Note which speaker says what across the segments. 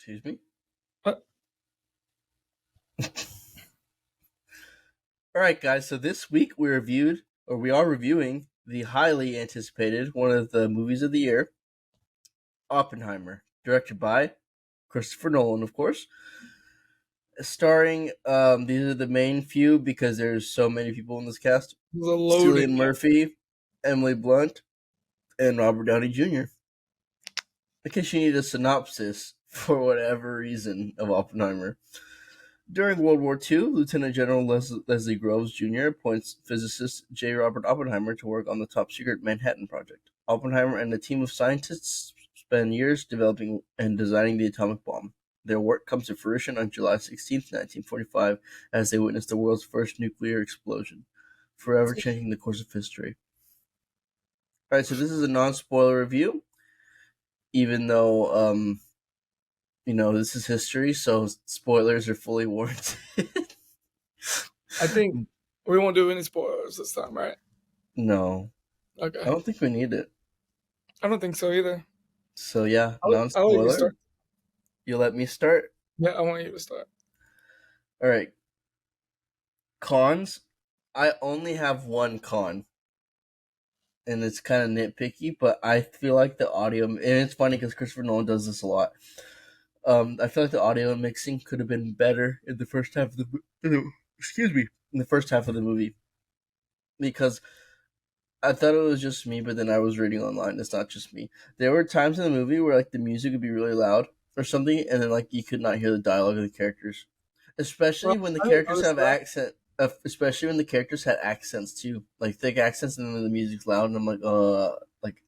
Speaker 1: Excuse me.
Speaker 2: Uh,
Speaker 1: All right, guys. So this week we are reviewing the highly anticipated one of the movies of the year, Oppenheimer, directed by Christopher Nolan, of course. Starring, these are the main few because there's so many people in this cast:
Speaker 2: It was a loaded.
Speaker 1: Cillian Murphy, Emily Blunt, and Robert Downey Jr. In case you need a synopsis for whatever reason of Oppenheimer. During World War II, Lieutenant General Leslie Groves Jr. appoints physicist J. Robert Oppenheimer to work on the top-secret Manhattan Project. Oppenheimer and a team of scientists spend years developing and designing the atomic bomb. Their work comes to fruition on July 16, 1945, as they witness the world's first nuclear explosion, forever changing the course of history. Alright, so this is a non-spoiler review, even though, this is history, so spoilers are fully warranted.
Speaker 2: I think we won't do any spoilers this time, right?
Speaker 1: No,
Speaker 2: Okay.
Speaker 1: I don't think we need it.
Speaker 2: I don't think so either.
Speaker 1: So yeah,
Speaker 2: I'll let you
Speaker 1: non-spoiler.
Speaker 2: start.
Speaker 1: You let me start.
Speaker 2: Yeah, I want you to start.
Speaker 1: All right. Cons. I only have one con, and it's kind of nitpicky, but I feel like the audio, and it's funny because Christopher Nolan does this a lot. I feel like the audio mixing could have been better in the first half of in the first half of the movie, because I thought it was just me, but then I was reading online. It's not just me. There were times in the movie where like the music would be really loud or something, and then like you could not hear the dialogue of the characters, especially
Speaker 2: Well,
Speaker 1: when the
Speaker 2: I didn't
Speaker 1: characters
Speaker 2: notice
Speaker 1: have
Speaker 2: that.
Speaker 1: accent. Especially when the characters had accents too, like thick accents, and then the music's loud, and I'm like,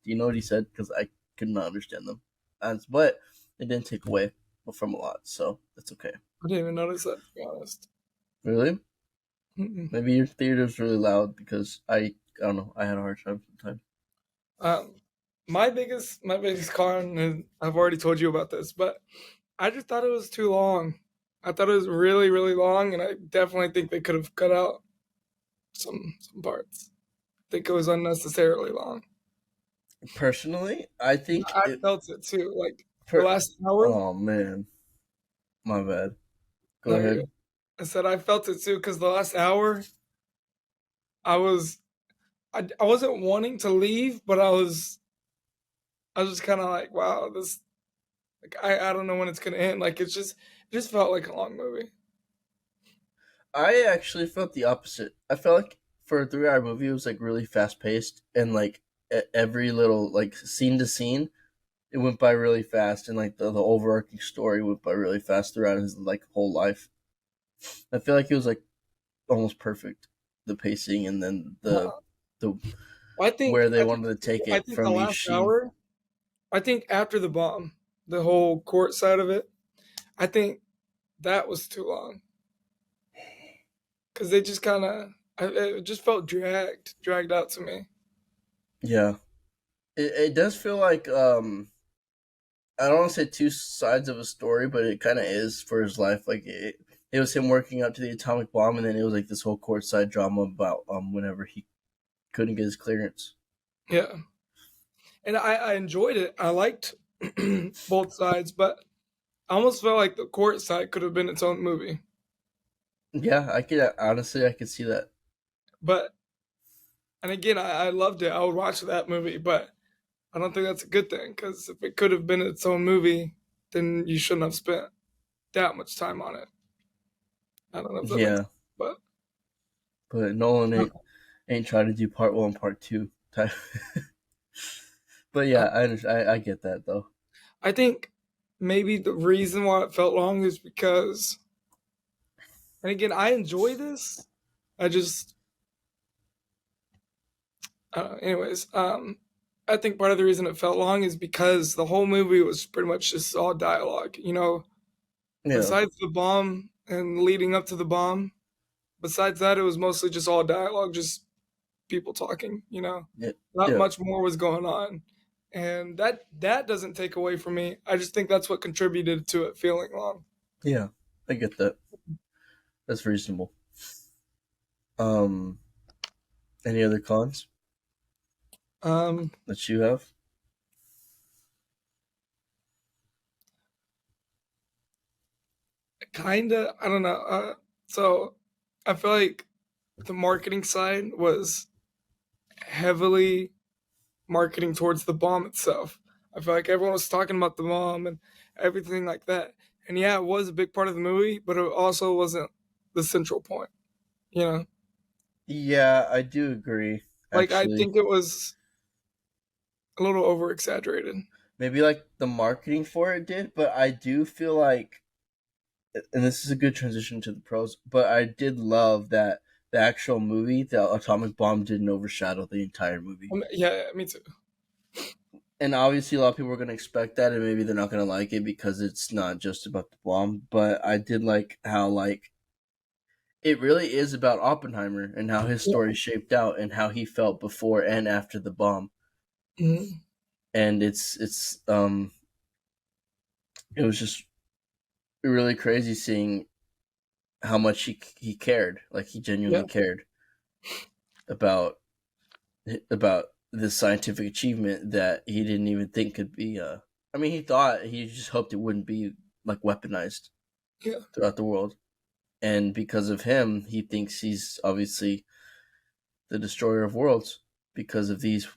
Speaker 1: do you know what he said? Because I could not understand them, but it didn't take away from a lot, so that's okay.
Speaker 2: I didn't even notice that, to be honest.
Speaker 1: Really?
Speaker 2: Mm-mm.
Speaker 1: Maybe your theater's really loud because I don't know. I had a hard time sometimes.
Speaker 2: Um, my biggest con, and I've already told you about this, but I just thought it was too long. I thought it was really, really long, and I definitely think they could have cut out some parts. I think it was unnecessarily long.
Speaker 1: Personally, I think
Speaker 2: I
Speaker 1: it.
Speaker 2: felt it too. Like the
Speaker 1: Per,
Speaker 2: last hour.
Speaker 1: oh man, my bad. Go
Speaker 2: No, you're
Speaker 1: ahead.
Speaker 2: good. I said I felt it too because the last hour, I was I wasn't wanting to leave, but I was just kind of like, wow, this like I don't know when it's gonna end. Like it just felt like a long movie.
Speaker 1: I actually felt the opposite. I felt like for a 3 hour movie, it was like really fast paced, and like every little like scene to scene, it went by really fast, and like the overarching story went by really fast throughout his like whole life. I feel like it was like almost perfect, the pacing, and then
Speaker 2: No,
Speaker 1: the
Speaker 2: I think
Speaker 1: where they
Speaker 2: I think
Speaker 1: wanted to take
Speaker 2: I
Speaker 1: it
Speaker 2: think the
Speaker 1: from
Speaker 2: last
Speaker 1: each scene.
Speaker 2: hour. I think after the bomb, the whole court side of it. I think that was too long because they just kind of. It just felt dragged out to me.
Speaker 1: Yeah, it does feel like I don't want to say two sides of a story, but it kind of is for his life. Like it was him working up to the atomic bomb, and then it was like this whole courtside drama about whenever he couldn't get his clearance.
Speaker 2: Yeah, and I enjoyed it. I liked both sides, but I almost felt like the court side could have been its own movie.
Speaker 1: Yeah, I could honestly I could see that.
Speaker 2: But and again, I loved it. I would watch that movie, but I don't think that's a good thing because if it could have been its own movie, then you shouldn't have spent that much time on it. I don't know if that makes
Speaker 1: Yeah,
Speaker 2: sense, but
Speaker 1: but Nolan ain't trying to do part one, part two type. But yeah, I get that though.
Speaker 2: I think maybe the reason why it felt long is because, and again, I enjoy this. I just, anyways, I think part of the reason it felt long is because the whole movie was pretty much just all dialogue.
Speaker 1: Yeah,
Speaker 2: Besides the bomb and leading up to the bomb, besides that, it was mostly just all dialogue, just people talking.
Speaker 1: yeah,
Speaker 2: Not
Speaker 1: yeah,
Speaker 2: much more was going on, and that doesn't take away from me. I just think that's what contributed to it feeling long.
Speaker 1: yeah. I get that. That's reasonable. Um, any other cons
Speaker 2: Um,
Speaker 1: that you have?
Speaker 2: Kinda, I don't know. So I feel like the marketing side was heavily marketing towards the bomb itself. I feel like everyone was talking about the bomb and everything like that. And yeah, it was a big part of the movie, but it also wasn't the central point. You know,
Speaker 1: Yeah, I do agree.
Speaker 2: like I
Speaker 1: Actually,
Speaker 2: think it was a little over exaggerated.
Speaker 1: maybe like the marketing for it did, but I do feel like, and this is a good transition to the pros. But I did love that the actual movie, the atomic bomb, didn't overshadow the entire movie.
Speaker 2: Yeah, me too.
Speaker 1: And obviously, a lot of people are going to expect that, and maybe they're not going to like it because it's not just about the bomb. But I did like how it really is about Oppenheimer and how his
Speaker 2: Yeah.
Speaker 1: story shaped out and how he felt before and after the bomb.
Speaker 2: Mhm.
Speaker 1: And it was just really crazy seeing how much he cared, like he
Speaker 2: Yeah,
Speaker 1: genuinely cared about about this scientific achievement that he didn't even think could be. I mean, he thought he just hoped it wouldn't be like weaponized
Speaker 2: yeah,
Speaker 1: throughout the world, and because of him, he thinks he's obviously the destroyer of worlds because of these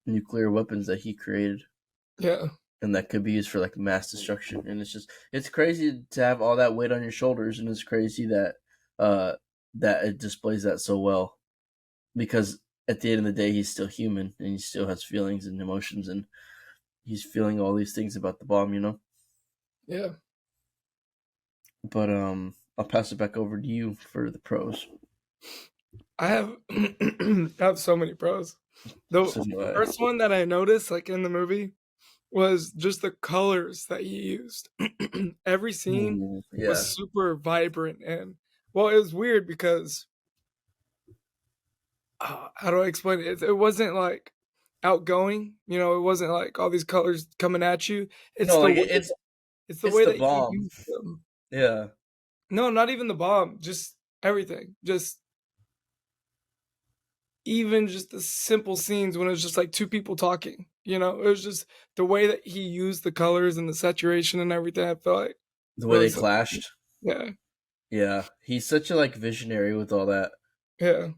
Speaker 1: nuclear weapons that he created
Speaker 2: yeah,
Speaker 1: and that could be used for like mass destruction. And it's crazy to have all that weight on your shoulders, and it's crazy that uh that it displays that so well because at the end of the day he's still human and he still has feelings and emotions, and he's feeling all these things about the bomb.
Speaker 2: yeah.
Speaker 1: But I'll pass it back over to you for the pros.
Speaker 2: I have I have so many pros. The
Speaker 1: So do I.
Speaker 2: first one that I noticed, like in the movie, was just the colors that he used. Every scene
Speaker 1: Ooh, yeah.
Speaker 2: was super vibrant and well, it was weird because how do I explain it? It wasn't like outgoing, it wasn't like all these colors coming at you. It's
Speaker 1: No,
Speaker 2: the
Speaker 1: like
Speaker 2: way it's the
Speaker 1: it's
Speaker 2: way
Speaker 1: the
Speaker 2: that he
Speaker 1: bomb.
Speaker 2: used them.
Speaker 1: Yeah.
Speaker 2: No, not even the bomb, just everything. Just even just the simple scenes when it was just like two people talking, it was just the way that he used the colors and the saturation and everything. I felt like
Speaker 1: The way
Speaker 2: really
Speaker 1: they
Speaker 2: so.
Speaker 1: clashed.
Speaker 2: Yeah,
Speaker 1: Yeah. He's such a like visionary with all that.
Speaker 2: yeah,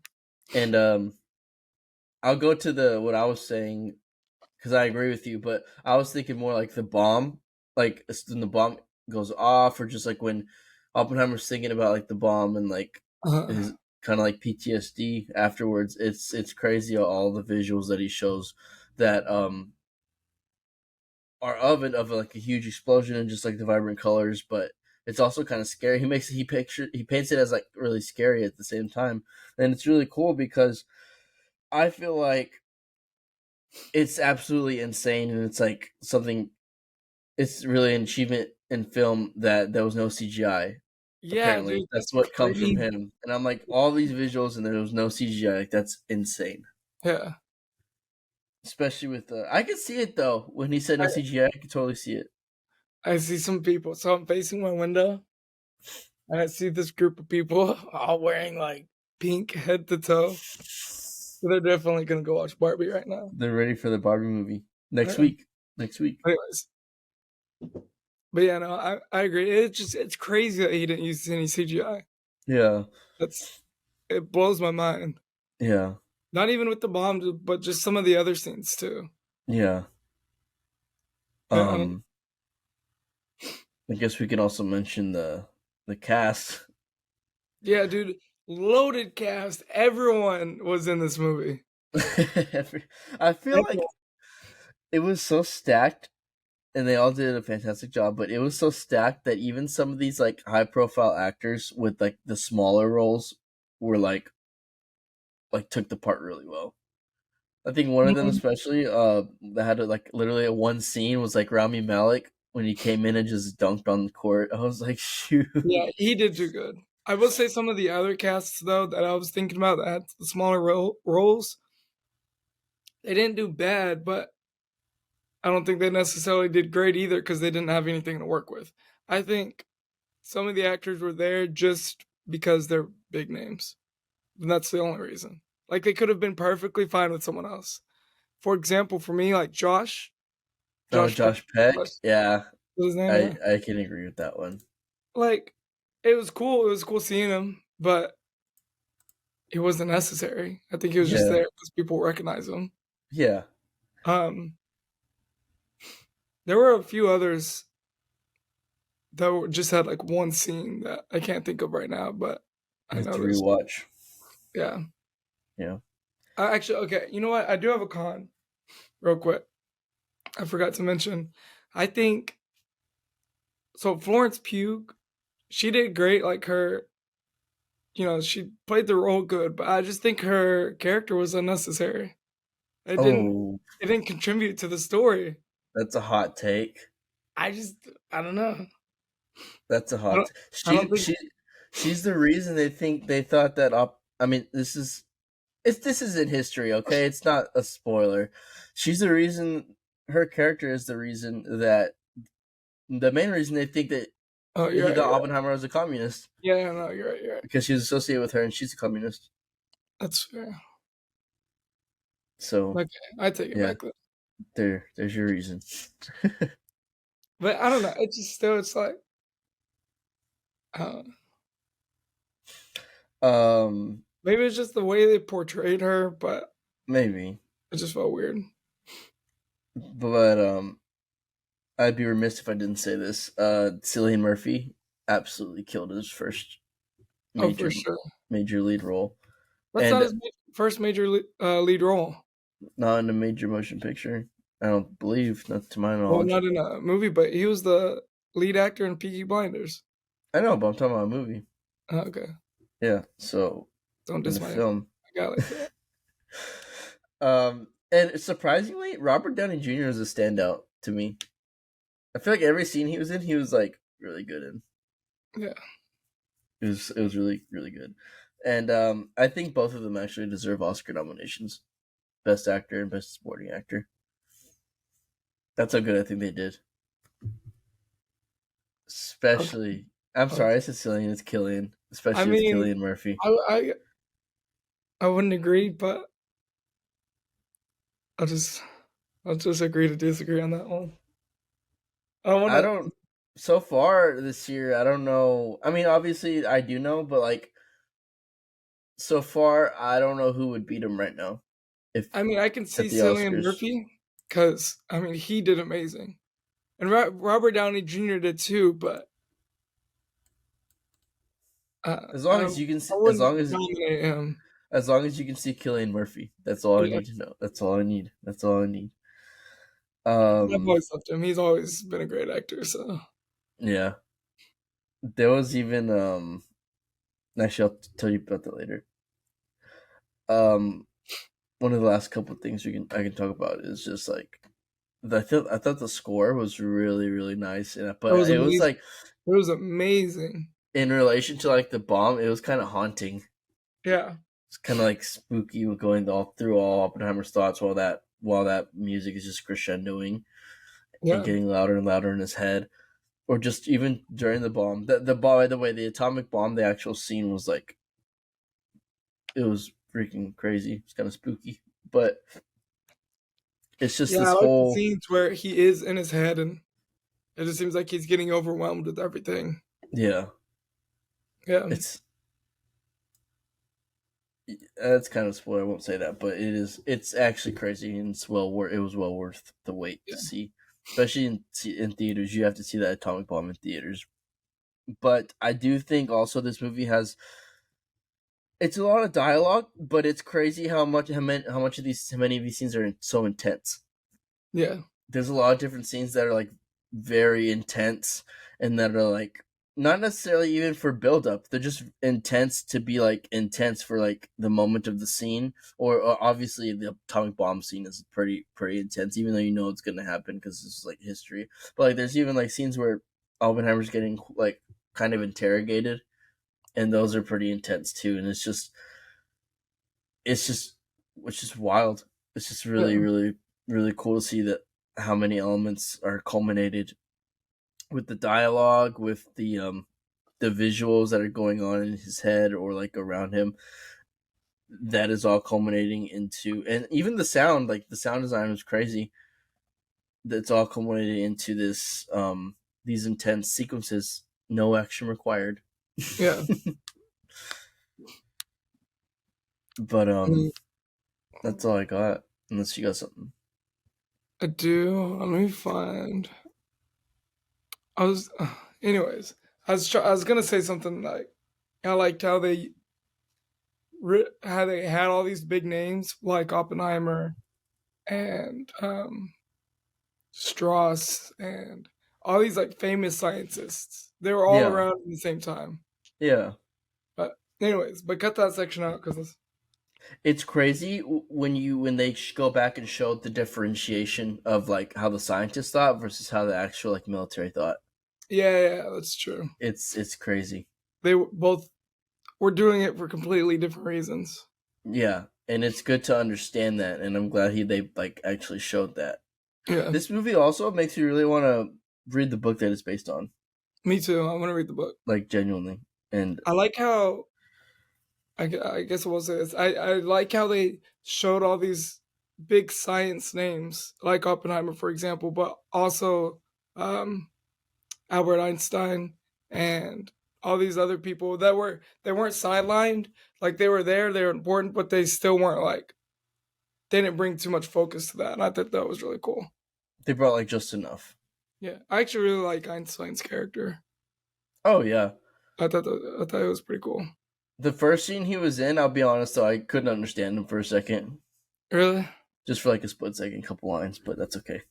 Speaker 1: And I'll go to the what I was saying because I agree with you, but I was thinking more like the bomb, like when the bomb goes off, or just like when Oppenheimer's thinking about like the bomb and like
Speaker 2: uh,
Speaker 1: his kind of like PTSD afterwards. It's crazy all the visuals that he shows that are of like a huge explosion and just like the vibrant colors, but it's also kind of scary. He paints it as like really scary at the same time, and it's really cool because I feel like it's absolutely insane, and it's like something. It's really an achievement in film that there was no CGI.
Speaker 2: yeah,
Speaker 1: Apparently,
Speaker 2: dude,
Speaker 1: that's
Speaker 2: that's
Speaker 1: what comes from
Speaker 2: crazy.
Speaker 1: him. And I'm like, all these visuals and there was no CGI. Like that's insane.
Speaker 2: Yeah,
Speaker 1: Especially with I could see it though when he said no
Speaker 2: I,
Speaker 1: CGI. I could totally see it.
Speaker 2: I see some people. So I'm facing my window and I see this group of people all wearing like pink head to toe. So they're definitely gonna go watch Barbie right now.
Speaker 1: They're ready for the Barbie movie next
Speaker 2: Yeah.
Speaker 1: week. Next week.
Speaker 2: Anyways, but yeah, no, I agree. It's crazy that he didn't use any CGI.
Speaker 1: Yeah.
Speaker 2: That's it blows my mind.
Speaker 1: Yeah.
Speaker 2: Not even with the bomb, but just some of the other scenes too.
Speaker 1: Yeah.
Speaker 2: Yeah, I don't,
Speaker 1: Um. I guess we can also mention the cast.
Speaker 2: yeah, dude, loaded cast. Everyone was in this movie.
Speaker 1: I feel like
Speaker 2: Everyone.
Speaker 1: it was so stacked and they all did a fantastic job, but it was so stacked that even some of these like high profile actors with like the smaller roles were like took the part really well. I think one of them
Speaker 2: Mhm.
Speaker 1: especially that had like literally a one scene was like Rami Malek when he came in and just dunked on the court. I was like, shoot.
Speaker 2: Yeah, he did too good. I will say some of the other casts though that I was thinking about that had the smaller roles, they didn't do bad, but I don't think they necessarily did great either because they didn't have anything to work with. I think some of the actors were there just because they're big names. And that's the only reason. Like they could have been perfectly fine with someone else. For example, for me, like
Speaker 1: Oh,
Speaker 2: Josh Peck,
Speaker 1: Josh Peck.
Speaker 2: what's
Speaker 1: Yeah,
Speaker 2: his name?
Speaker 1: I
Speaker 2: Yeah.
Speaker 1: I can agree with that one.
Speaker 2: Like it was cool. It was cool seeing him, but it wasn't necessary. I think he was just
Speaker 1: Yeah,
Speaker 2: there because people recognize him.
Speaker 1: yeah,
Speaker 2: Um, there were a few others that just had like one scene that I can't think of right now, but
Speaker 1: I
Speaker 2: I
Speaker 1: have
Speaker 2: know
Speaker 1: to
Speaker 2: there's
Speaker 1: rewatch.
Speaker 2: yeah.
Speaker 1: Yeah.
Speaker 2: Actually, okay, you know what? I do have a con real quick. I forgot to mention. I think so. Florence Pugh, she did great. Like her, she played the role good, but I just think her character was unnecessary. It didn't.
Speaker 1: Oh,
Speaker 2: It didn't contribute to the story.
Speaker 1: that's a hot take.
Speaker 2: I just. I don't know.
Speaker 1: That's a
Speaker 2: I
Speaker 1: hot.
Speaker 2: don't. I don't think.
Speaker 1: She's the reason they thought that up. I mean, this is in history, okay? It's not a spoiler. She's the reason. Her character is the reason that the main reason they think that
Speaker 2: Oh, you're
Speaker 1: he
Speaker 2: right.
Speaker 1: thought
Speaker 2: You're right.
Speaker 1: Oppenheimer was a communist
Speaker 2: Yeah, no, you're right. You're right.
Speaker 1: because she was associated with her and she's a communist.
Speaker 2: That's fair.
Speaker 1: So
Speaker 2: Okay, I take it
Speaker 1: yeah,
Speaker 2: back then.
Speaker 1: there's your reason.
Speaker 2: But I don't know. It just still. It's like. Uh,
Speaker 1: um,
Speaker 2: maybe it's just the way they portrayed her, but
Speaker 1: maybe,
Speaker 2: it just felt weird.
Speaker 1: but I'd be remiss if I didn't say this. Cillian Murphy absolutely killed his first
Speaker 2: Oh, for
Speaker 1: major
Speaker 2: sure.
Speaker 1: major lead role,
Speaker 2: That's not
Speaker 1: and
Speaker 2: his first major lead role.
Speaker 1: not in a major motion picture. I don't believe, not to my
Speaker 2: Well,
Speaker 1: knowledge.
Speaker 2: not in a movie, but he was the lead actor in Peaky Blinders.
Speaker 1: I know, but I'm talking about a movie.
Speaker 2: Okay,
Speaker 1: Yeah, so
Speaker 2: don't
Speaker 1: in
Speaker 2: diss
Speaker 1: the
Speaker 2: my
Speaker 1: film.
Speaker 2: guy like that.
Speaker 1: And surprisingly, Robert Downey Jr. is a standout to me. I feel like every scene he was in, he was like really good in.
Speaker 2: Yeah,
Speaker 1: It was really really good, and I think both of them actually deserve Oscar nominations, Best Actor and Best Supporting Actor. That's how good I think they did.
Speaker 2: okay,
Speaker 1: Especially, I'm sorry,
Speaker 2: okay.
Speaker 1: I said Cillian, it's Killian.
Speaker 2: I
Speaker 1: Especially with
Speaker 2: mean,
Speaker 1: Killian Murphy.
Speaker 2: I, I I wouldn't agree, but I'll just I'll just agree to disagree on that one. I don't want
Speaker 1: I
Speaker 2: to.
Speaker 1: don't. So far this year, I don't know. I mean, obviously, I do know, but like so far, I don't know who would beat him right now.
Speaker 2: I
Speaker 1: If
Speaker 2: mean, I can
Speaker 1: at
Speaker 2: see
Speaker 1: the
Speaker 2: Cillian
Speaker 1: Oscars,
Speaker 2: Murphy because I mean he did amazing, and Robert Downey Jr. did too. But
Speaker 1: as long
Speaker 2: I
Speaker 1: as you can,
Speaker 2: I
Speaker 1: see,
Speaker 2: wouldn't nominate him.
Speaker 1: as long as you can see Killian Murphy, that's all I
Speaker 2: Yeah,
Speaker 1: need to know. That's all I need. That's all I need.
Speaker 2: I've
Speaker 1: Um,
Speaker 2: always loved him. He's always been a great actor. So
Speaker 1: yeah. There was even Actually, I'll tell you about that later. Um, one of the last couple of things I can talk about is just like I thought the score was really really nice,
Speaker 2: it
Speaker 1: but
Speaker 2: was
Speaker 1: it was
Speaker 2: amazing.
Speaker 1: like
Speaker 2: It was amazing.
Speaker 1: in relation to like the bomb, it was kind of haunting.
Speaker 2: Yeah,
Speaker 1: It's kind of like spooky going all through all Oppenheimer's thoughts while that music is just crescendoing and
Speaker 2: yeah,
Speaker 1: getting louder and louder in his head, or just even during the bomb. The bomb, by the way, the atomic bomb, the actual scene was like it was freaking crazy. It's kind of spooky, but it's just
Speaker 2: yeah. I
Speaker 1: this
Speaker 2: like the
Speaker 1: whole
Speaker 2: scenes where he is in his head, and it just seems like he's getting overwhelmed with everything.
Speaker 1: yeah.
Speaker 2: Yeah,
Speaker 1: It's That's kind of a spoiler. I won't say that, but it's actually crazy and it was well worth the wait to
Speaker 2: yeah,
Speaker 1: see, especially in theaters. You have to see that atomic bomb in theaters. But I do think also this movie has it's a lot of dialogue, but it's crazy how many of these scenes are so intense.
Speaker 2: yeah,
Speaker 1: There's a lot of different scenes that are like very intense and that are like not necessarily even for build up. They're just intense to be like intense for like the moment of the scene. Or obviously the atomic bomb scene is pretty intense, even though you know it's gonna happen because this is like history. But like there's even like scenes where Oppenheimer's getting like kind of interrogated, and those are pretty intense too. And it's just it's just wild. It's just really
Speaker 2: yeah,
Speaker 1: really really cool to see that how many elements are culminated with the dialogue, with the visuals that are going on in his head or like around him. That is all culminating into, and even the sound, like the sound design was crazy. That's all culminated into this these intense sequences, no action required.
Speaker 2: Yeah.
Speaker 1: But
Speaker 2: Mm,
Speaker 1: that's all I got. Unless you got something.
Speaker 2: I do. Let me find. I was, anyways. I was gonna say something like I liked how they had all these big names like Oppenheimer and Strauss and all these like famous scientists. They were all
Speaker 1: Yeah,
Speaker 2: around at the same time.
Speaker 1: yeah.
Speaker 2: But anyways, but cut that section out because
Speaker 1: It's crazy when they go back and show the differentiation of like how the scientists thought versus how the actual like military thought.
Speaker 2: yeah, that's true.
Speaker 1: It's crazy.
Speaker 2: Both were doing it for completely different reasons.
Speaker 1: Yeah, and it's good to understand that, and I'm glad they like actually showed that.
Speaker 2: Yeah,
Speaker 1: This movie also makes you really want to read the book that it's based on,
Speaker 2: me too. I want to read the book.
Speaker 1: like genuinely. And
Speaker 2: I like how I guess I will say this. I like how they showed all these big science names, like Oppenheimer, for example, but also um, Albert Einstein and all these other people they weren't sidelined. Like they were there, they were important, but they still weren't like they didn't bring too much focus to that. And I thought that was really cool.
Speaker 1: they brought like just enough.
Speaker 2: Yeah, I actually really like Einstein's character.
Speaker 1: Oh yeah,
Speaker 2: I thought it was pretty cool.
Speaker 1: the first scene he was in, I'll be honest though, I couldn't understand him for a second,
Speaker 2: Really.
Speaker 1: just for like a split second, couple lines, but that's okay.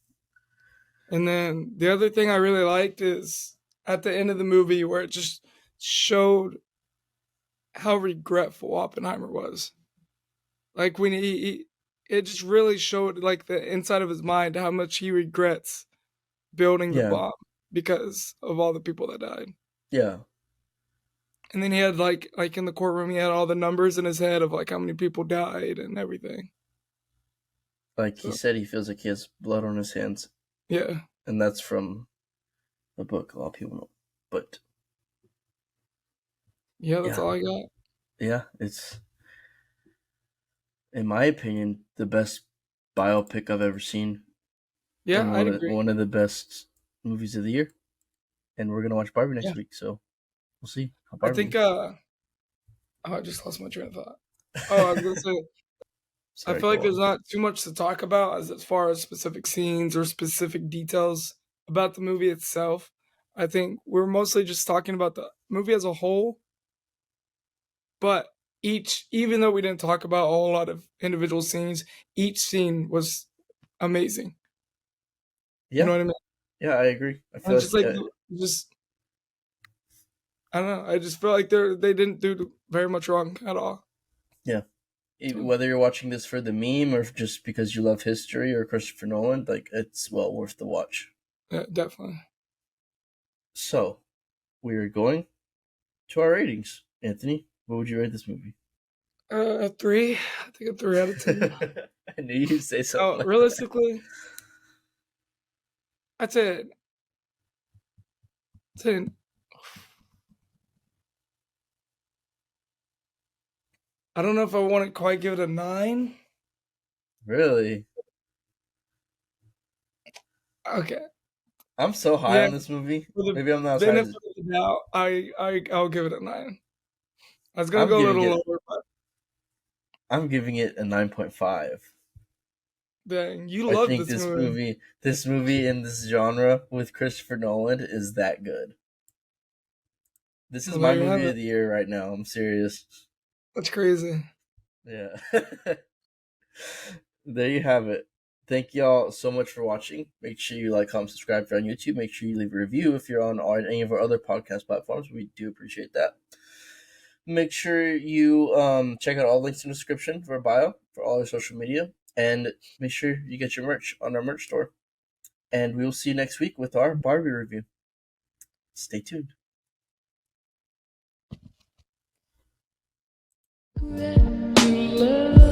Speaker 2: And then the other thing I really liked is at the end of the movie where it just showed how regretful Oppenheimer was. Like when it just really showed like the inside of his mind how much he regrets building the
Speaker 1: Yeah,
Speaker 2: bomb because of all the people that died.
Speaker 1: yeah.
Speaker 2: And then he had like in the courtroom he had all the numbers in his head of like how many people died and everything.
Speaker 1: Like he
Speaker 2: So
Speaker 1: said, he feels like he has blood on his hands,
Speaker 2: yeah.
Speaker 1: and that's from the book. A lot of people know, but
Speaker 2: Yeah, that's
Speaker 1: yeah,
Speaker 2: all I got.
Speaker 1: yeah. It's in my opinion the best biopic I've ever seen,
Speaker 2: Yeah,
Speaker 1: and
Speaker 2: I'd agree.
Speaker 1: one of the best movies of the year. And we're gonna watch Barbie
Speaker 2: Yeah.
Speaker 1: next week, so we'll see how
Speaker 2: I
Speaker 1: Barbie
Speaker 2: think
Speaker 1: is.
Speaker 2: oh, I just lost my train of thought. Oh, I was gonna say I
Speaker 1: Sorry,
Speaker 2: feel like
Speaker 1: go
Speaker 2: there's
Speaker 1: on.
Speaker 2: not too much to talk about as far as specific scenes or specific details about the movie itself. I think we're mostly just talking about the movie as a whole, but even though we didn't talk about a whole lot of individual scenes, each scene was amazing. You know
Speaker 1: Yeah,
Speaker 2: what I mean?
Speaker 1: yeah, I agree. I
Speaker 2: And
Speaker 1: feel
Speaker 2: just
Speaker 1: like
Speaker 2: like just I don't know. I just feel like they didn't do very much wrong at all.
Speaker 1: yeah,
Speaker 2: So
Speaker 1: whether you're watching this for the meme or just because you love history or Christopher Nolan, like it's well worth the watch.
Speaker 2: yeah, definitely.
Speaker 1: So we are going to our ratings. Anthony, what would you rate this movie?
Speaker 2: A three. I think a 3 out of 10.
Speaker 1: I knew you'd say something
Speaker 2: Oh,
Speaker 1: like that.
Speaker 2: realistically, I'd say Ten. I don't know if I want to quite give it a 9.
Speaker 1: Really?
Speaker 2: Okay.
Speaker 1: I'm so high
Speaker 2: Yeah,
Speaker 1: on this movie.
Speaker 2: for the
Speaker 1: Maybe I'm not as high
Speaker 2: benefit
Speaker 1: as
Speaker 2: of the doubt, I'll give it a 9. I was gonna
Speaker 1: I'm
Speaker 2: go a
Speaker 1: giving
Speaker 2: little
Speaker 1: it.
Speaker 2: lower, but
Speaker 1: I'm giving it a 9.5.
Speaker 2: dang, you
Speaker 1: I
Speaker 2: love
Speaker 1: think
Speaker 2: this movie.
Speaker 1: this movie in this genre with Christopher Nolan is that good. This is
Speaker 2: Well,
Speaker 1: my
Speaker 2: there you have
Speaker 1: movie
Speaker 2: it.
Speaker 1: of the year right now. I'm serious.
Speaker 2: That's crazy.
Speaker 1: Yeah. There you have it. Thank y'all so much for watching. Make sure you like, comment, subscribe if you're on YouTube. Make sure you leave a review if you're on any of our other podcast platforms. We do appreciate that. Make sure you check out all links in the description for our bio for all our social media. And make sure you get your merch on our merch store. And we will see you next week with our Barbie review. Stay tuned.
Speaker 2: Love.